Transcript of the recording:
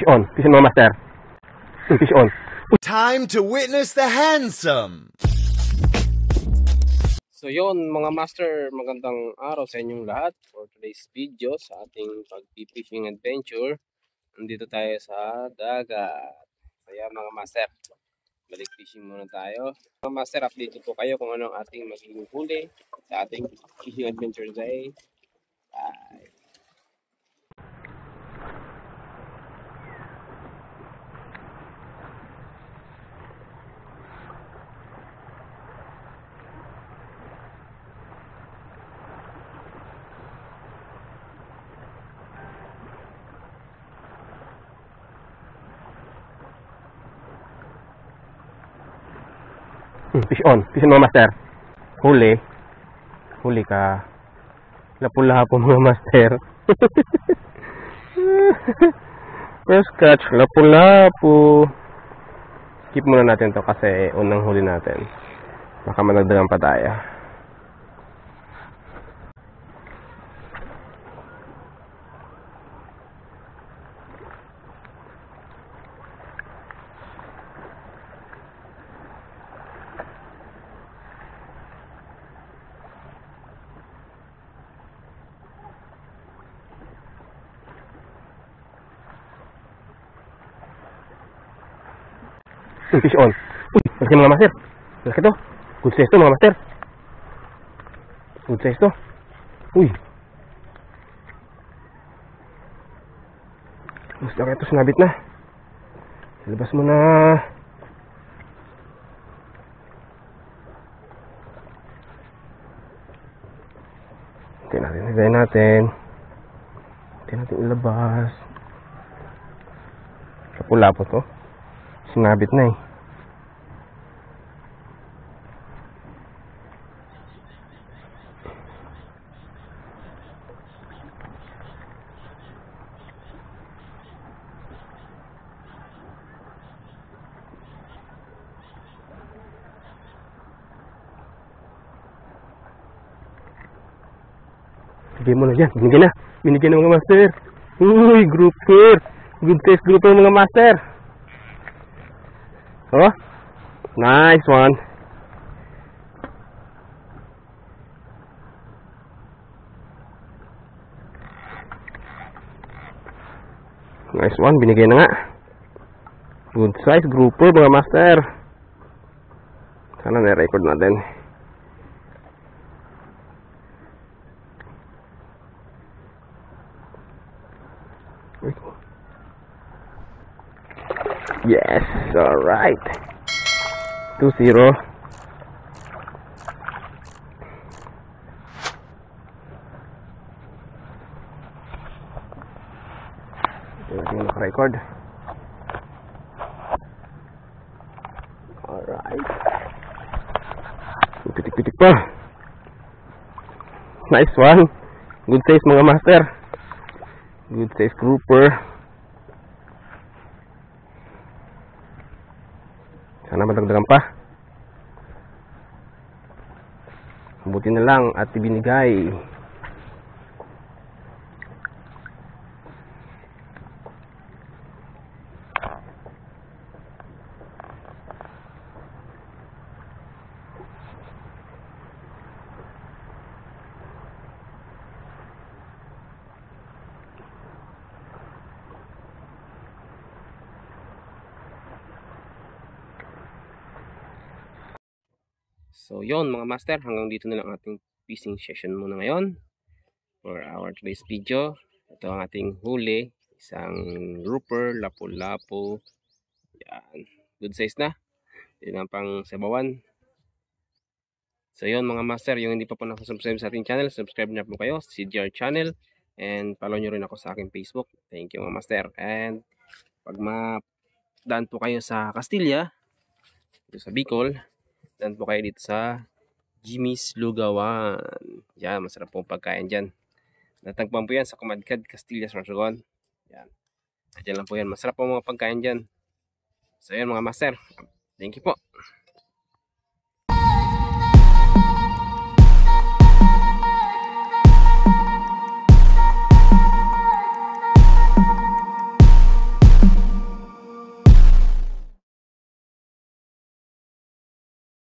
Fish on mga master. Fish on. Time to witness the handsome. So yun mga master, magandang araw sa inyong lahat for today's video sa ating pag-fishing adventure. Nandito tayo sa dagat. Kaya mga master, balik fishing muna tayo. Mga master, update po kayo kung ano ang ating magiging huli sa ating fishing adventure today. Bye! Fish on mga master. Huli ka. Lapu-lapu mga master. First catch, lapu-lapu. Skip muna natin to kasi unang huli natin. Baka managdagan pa tayo. Fish on. Uy, malaki mga master. Malaki to. Good size to mga master. Good size to. Uy. Mas laki to, sinabit na. Ilabas mo na. Hintayin natin. Hintayin natin ilabas. Lapu-lapu to. Sinabit na eh. Bigyan mo na dyan. Binigyan na. Binigyan na mga master. Uy, grouper. Good size grouper mga master. Oh, nice one. Nice one, binigay na nga. Good size grouper mga master. Sana na-record natin. Yes, alright. 2-0. Ito yung record. Alright. Pitik-pitik pa. Nice one. Good size mga master. Good size grouper. Sana madagdagan pa. Buti na lang at ibinigay. So yon mga master, hanggang dito na lang ating fishing session muna ngayon for our today's video. Ito ang ating huli, isang grouper, lapu-lapu. Yan, good size na. Yan ang pang sabawan. So yon mga master, yung hindi pa po nakasubscribe sa ating channel, subscribe na po kayo, CGR channel, and follow nyo rin ako sa aking Facebook. Thank you mga master. And pag madaan po kayo sa Castilla, dito sa Bicol, dan po kayo dito sa Jimmy's Lugawan. Yan, masarap pong pagkain dyan. Natagpuan po yan sa Kumadkad, Castilla, Sorsogon. Yan. Diyan lang po yan. Masarap po mga pagkain dyan. So yan mga master. Thank you po.